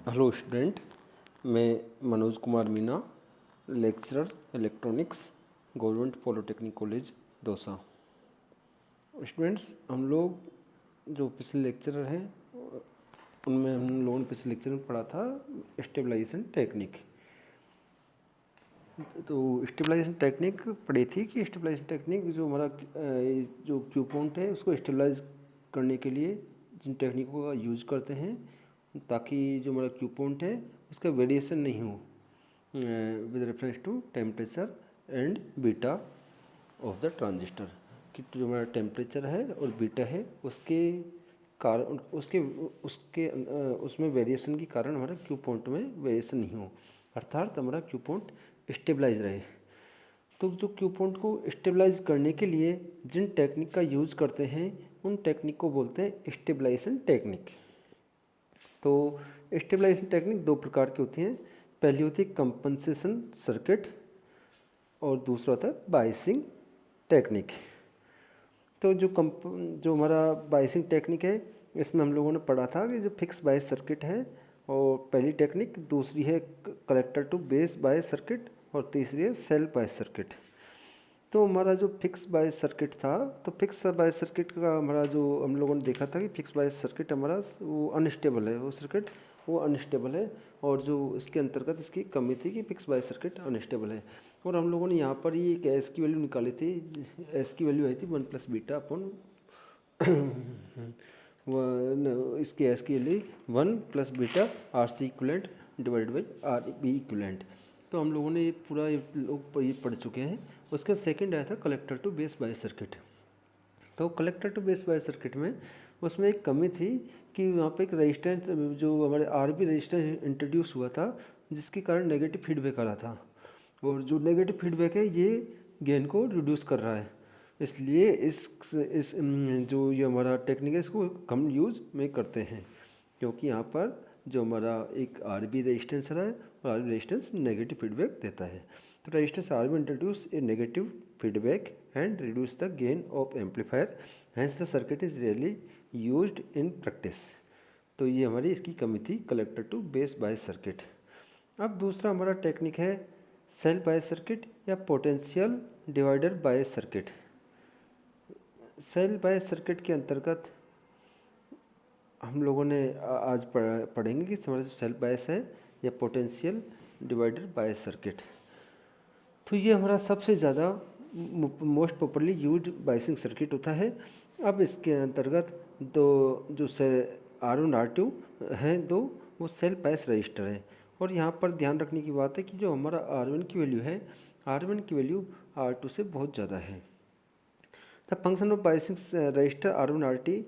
Hello student, मैं Manoj Kumar Meena, lecturer electronics, government polytechnic college Dausa. Students, हम लोग जो पिछले लेक्चरर हैं उनमें हम लोगों ने पिछले लेक्चर में पढ़ा था स्टेबलाइजेशन टेक्निक। तो स्टेबलाइजेशन टेक्निक पढ़ी थी कि स्टेबलाइजेशन टेक्निक जो हमारा जो क्यू पॉइंट है उसको स्टेबलाइज करने के लिए जिन टेक्निकों का यूज करते हैं ताकि जो हमारा क्यू पॉइंट है उसका वेरिएशन नहीं हो with reference to temperature and beta of the transistor, कि जो हमारा टेम्परेचर है और बीटा है उसके कारण उसमें वेरिएशन के कारण हमारा क्यू पॉइंट में वेरिएशन नहीं हो, अर्थात हमारा क्यू पॉइंट स्टेबलाइज रहे। तो जो क्यू पॉइंट को स्टेबलाइज करने के लिए जिन टेक्निक का यूज़ करते हैं उन टेक्निक को बोलते हैं स्टेबलाइजेशन टेक्निक। तो स्टेबलाइजेशन टेक्निक दो प्रकार की होती हैं। पहली होती है कंपनसेशन सर्किट और दूसरा होता है बायसिंग टेक्निक। तो जो हमारा बायसिंग टेक्निक है इसमें हम लोगों ने पढ़ा था कि जो फिक्स बायस सर्किट है और पहली टेक्निक, दूसरी है collector to base bias circuit और तीसरी है सेल्फ बायस सर्किट। तो हमारा जो फिक्स बायस सर्किट था, तो फिक्स बायस सर्किट का हमारा जो हम लोगों ने देखा था कि फिक्स बायस सर्किट हमारा वो अनस्टेबल है, वो सर्किट वो अनस्टेबल है और जो इसके अंतर्गत इसकी कमी थी कि फिक्स बायस सर्किट अनस्टेबल है। और हम लोगों ने यहाँ पर ये एक एस की वैल्यू निकाली थी। एस की वैल्यू आई थी 1 + बीटा अपॉन इसके एस की value 1 + beta R C equivalent divide by R B equivalent. तो हम लोगों ने ये पूरा ये पढ़ चुके हैं। उसका सेकंड आया था collector to base bias circuit. तो collector to base bias circuit में उसमें एक कमी थी कि वहाँ पे एक रेजिस्टेंस, जो हमारे आरबी रेजिस्टेंस इंट्रोड्यूस हुआ था जिसके कारण नेगेटिव फीडबैक आ रहा था, और जो नेगेटिव फीडबैक है ये गेन को रिड्यूस कर रहा है। इसलिए इस जो ये हमारा टेक्निक है इसको कम यूज़ में करते हैं, क्योंकि यहाँ पर जो हमारा एक आरबी रेजिस्टेंस रहा है और आरबी रेजिस्टेंस नेगेटिव फीडबैक देता है। तो resistance RB introduce a negative feedback and reduce the gain of amplifier, hence the circuit is rarely used in practice। तो ये हमारी इसकी कमी थी collector to base bias circuit. अब दूसरा हमारा टेक्निक है सेल्फ बायस सर्किट या potential divider bias circuit. Self bias circuit के अंतर्गत हम लोगों ने आज पढ़ेंगे कि हमारा सेल्फ बायस है या पोटेंशियल डिवाइडर बायस सर्किट। तो ये हमारा सबसे ज़्यादा most popularly used biasing circuit होता है। अब इसके अंतर्गत दो जो R1 R2 हैं दो, वो सेल्फ बायस रजिस्टर है। और यहाँ पर ध्यान रखने की बात है कि जो हमारा R1 की वैल्यू है, R1 की वैल्यू R2 से बहुत ज़्यादा है। The function of biasing resistor R1 R2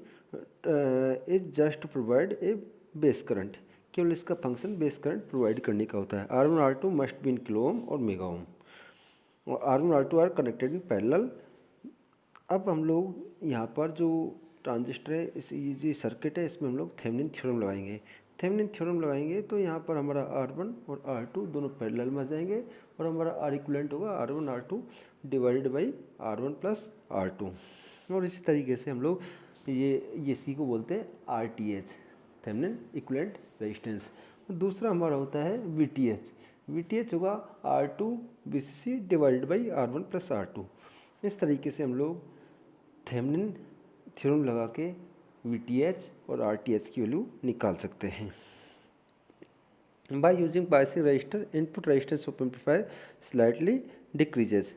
is just to provide a base current. केवल इसका फंक्शन बेस करंट प्रोवाइड करने का होता है। R1 R2 must be in kilo ohm और मेगा ओम और R1 R2 are connected in parallel. अब हम लोग यहाँ पर जो ट्रांजिस्टर है, इस ये जो सर्किट है, इसमें हम लोग थेवेनिन थ्योरम लगाएंगे। थेवेनिन थ्योरम लगाएंगे तो यहाँ पर हमारा R1 और R2 दोनों पैरेलल में आ जाएंगे और हमारा R इक्वलेंट होगा R1 R2 divided by R1 + R2। और इसी तरीके से हम लोग ये इसी को बोलते हैं RTH, थेवेनिन इक्वलेंट रेजिस्टेंस। दूसरा हमारा होता है VTH। VTH होगा R2 VCC divided by R1 + R2। इस तरीके से हम लोग थेवेनिन थ्योरम लगा के VTH और RTH की वैल्यू निकाल सकते हैं। By using biasing register input resistance of amplifier slightly decreases.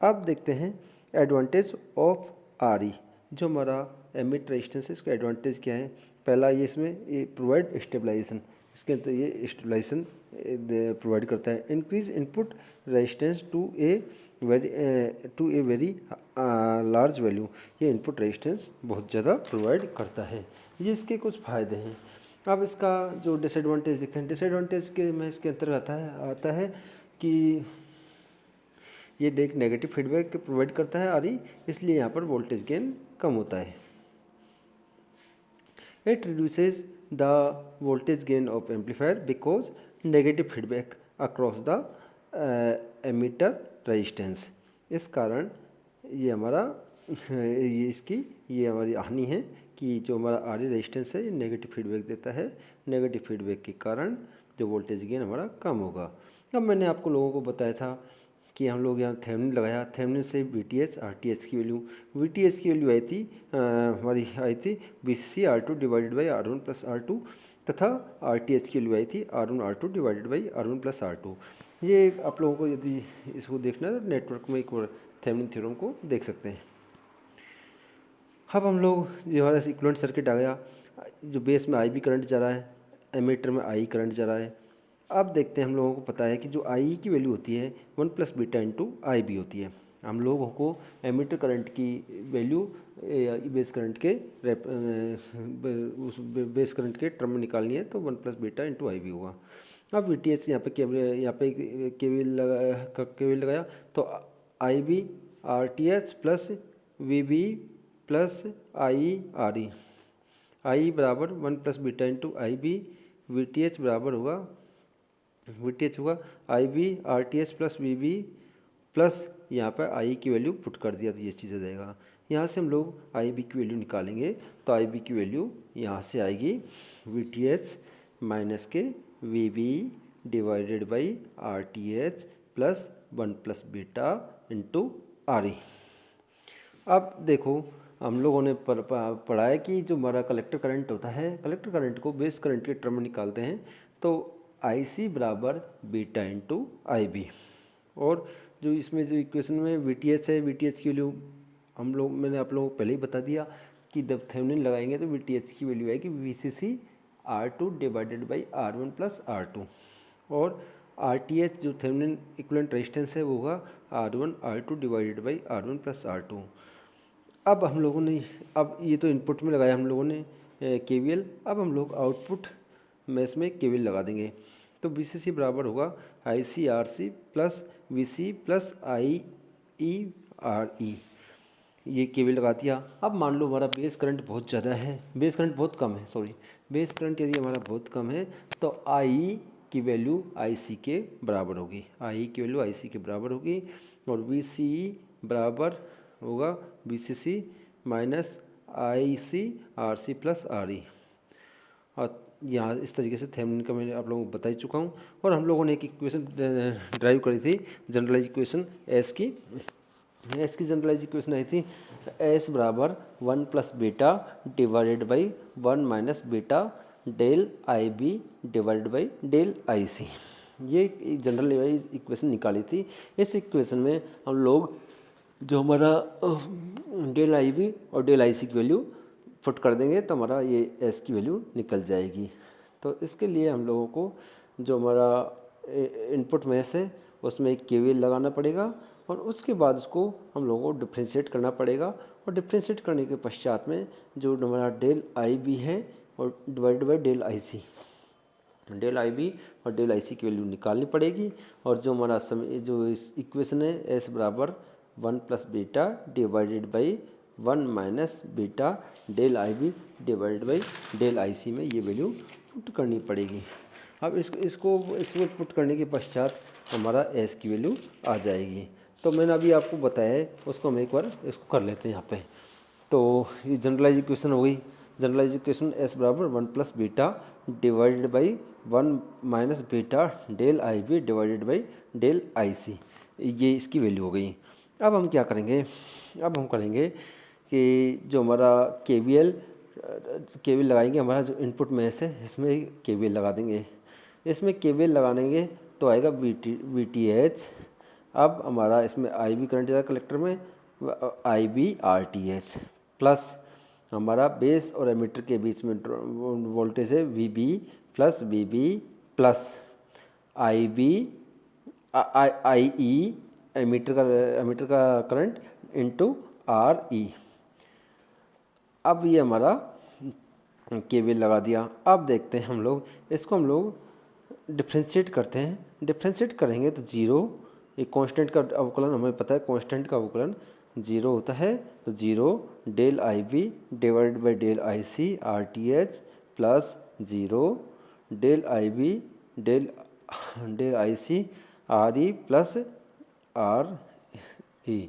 अब देखते हैं एडवांटेज ऑफ RE। जो हमारा एमिट रेजिस्टेंस है इसका एडवांटेज क्या है। पहला ये इसमें ये प्रोवाइड स्टेबलाइजेशन, इसके अंदर ये स्टेबलाइजेशन प्रोवाइड करता है। Increase input resistance to a very large value. ये इनपुट रेजिस्टेंस बहुत ज़्यादा प्रोवाइड करता है। ये इसके कुछ फ़ायदे हैं। अब इसका जो डिसएडवांटेज दिखते हैं, डिसएडवांटेज के में इसके अंतर्गत आता है कि ये नेगेटिव फीडबैक प्रोवाइड करता है RE, इसलिए यहाँ पर वोल्टेज गेन कम होता है। It reduces the voltage gain of amplifier because negative feedback across the emitter resistance. इस कारण ये हमारा ये हमारी हानि है कि जो हमारा आर ई रेजिस्टेंस है ये नेगेटिव फीडबैक देता है, नेगेटिव फीडबैक के कारण जो वोल्टेज गेन हमारा कम होगा। अब मैंने आपको लोगों को बताया था कि हम लोग यहाँ थेवेनिन लगाया, थेवेनिन से VTH RTH की वैल्यू, VTH की वैल्यू आई थी हमारी आई थी VCC R2 divided by R1 plus R2 तथा RTH की वैल्यू आई थी R1 R2 divided by R1 plus R2। ये आप लोगों को यदि इसको देखना है तो नेटवर्क में एक बार थेवेनिन थ्योरम को देख सकते हैं। अब हम लोग जो हमारा इक्विवेलेंट सर्किट आ गया, जो बेस में IB करंट जा रहा है, एमीटर में I करंट जा रहा है। अब देखते हैं, हम लोगों को पता है कि जो IE की वैल्यू होती है 1 प्लस बीटा इंटू IB होती है। हम लोगों को एमीटर करंट की वैल्यू बेस करंट के उस बेस करंट के टर्म में निकालनी है, तो 1 प्लस बीटा इंटू IB होगा। अब VTH यहाँ पे केवीएल लगाया तो IB RTH plus VB plus IE RE, IE बराबर 1 plus beta into IB, VTH बराबर होगा IB RTH plus VB plus यहाँ पर IE की वैल्यू पुट कर दिया तो ये चीज़ आ जाएगा। यहाँ से हम लोग IB की वैल्यू निकालेंगे तो IB की वैल्यू यहाँ से आएगी VTH माइनस के VB divided by RTH plus 1 plus beta into RE। अब देखो, हम लोगों ने पढ़ा है कि जो हमारा कलेक्टर करंट होता है, कलेक्टर करंट को बेस करंट के टर्म में निकालते हैं तो IC बराबर बीटा इंटू IB। और जो इसमें जो इक्वेशन में VTH है, VTH की वैल्यू मैंने आप लोगों को पहले ही बता दिया कि जब थेवेनिन लगाएंगे तो VTH की वैल्यू आएगी VCC R2 divided by R1 plus R2, और RTH जो थेवेनिन इक्विवेलेंट रेजिस्टेंस है वो होगा R1 R2 divided by R1 plus R2। अब हम लोगों ने, अब ये तो इनपुट में लगाया हम लोगों ने KVL, अब हम लोग आउटपुट में इसमें KVL लगा देंगे तो VCC बराबर होगा ICRC plus VC plus IERE। ये KVL लगा दिया। अब मान लो हमारा बेस करंट बहुत ज़्यादा है, बेस करंट बहुत कम है, बेस करंट यदि हमारा बहुत कम है तो IE की वैल्यू IC के बराबर होगी, IE की वैल्यू IC के बराबर होगी, और VCE बराबर होगा VCC minus ICRC plus RE। और यहाँ इस तरीके से थेवेनिन का मैंने आप लोगों को बता ही चुका हूँ। और हम लोगों ने एक इक्वेशन ड्राइव करी थी, जनरलाइज इक्वेशन एस की जनरलाइज इक्वेशन आई थी S बराबर 1 plus beta divided by 1 minus beta del IB divided by del IC। ये जनरल इक्वेशन निकाली थी। इस इक्वेशन में हम लोग जो हमारा डेल IB और डेल IC की वैल्यू पुट कर देंगे तो हमारा ये S की वैल्यू निकल जाएगी। तो इसके लिए हम लोगों को जो हमारा इनपुट में से उसमें एक KVL लगाना पड़ेगा, और उसके बाद उसको हम लोगों को डिफ्रेंशिएट करना पड़ेगा, और डिफ्रेंशिएट करने के पश्चात में जो हमारा डेल IB है और divided by del IC, del IB और डेल IC की वैल्यू निकालनी पड़ेगी। और जो हमारा जो इस इक्वेशन है S बराबर 1 plus beta divided by 1 minus beta del IB divided by del IC में ये वैल्यू पुट करनी पड़ेगी। अब इसमें पुट करने के पश्चात हमारा S की वैल्यू आ जाएगी। तो मैंने अभी आपको बताया है, उसको हम एक बार इसको कर लेते हैं यहाँ पे। तो ये जनरलाइज इक्वेशन हो गई। जनरलाइज इक्वेशन S बराबर 1 plus beta divided by 1 minus beta del IB divided by del IC, ये इसकी वैल्यू हो गई। अब हम क्या करेंगे, अब हम करेंगे कि जो हमारा KVL लगाएंगे, हमारा जो इनपुट में से इसमें KVL लगा देंगे। इसमें KVL लगाएंगे तो आएगा VTH। अब हमारा इसमें IB करंट जाएगा कलेक्टर में, IB RTH प्लस हमारा बेस और एमीटर के बीच में वोल्टेज है VB plus VB plus IE emitter का करंट इंटू RE। अब ये हमारा KVL लगा दिया। अब देखते हैं हम लोग इसको हम लोग डिफ्रेंशिएट करते हैं। डिफ्रेंशिएट करेंगे तो जीरो, एक कांस्टेंट का अवकलन हमें पता है, कांस्टेंट का अवकलन जीरो होता है, तो zero del IB divided by del IC RTH plus zero del IB del IC RE plus RE।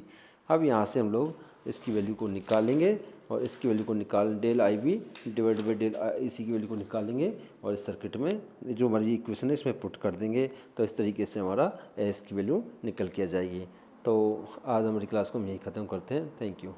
अब यहाँ से हम लोग इसकी वैल्यू को निकालेंगे और इसकी वैल्यू को निकाल del I V divided by del इसी की वैल्यू को निकालेंगे और इस सर्किट में जो हमारी इक्वेशन है इसमें पुट कर देंगे। तो इस तरीके से हमारा एस की वैल्यू निकल के आ जाएगी। तो आज हमारी क्लास को हम यही ख़त्म करते हैं। Thank you.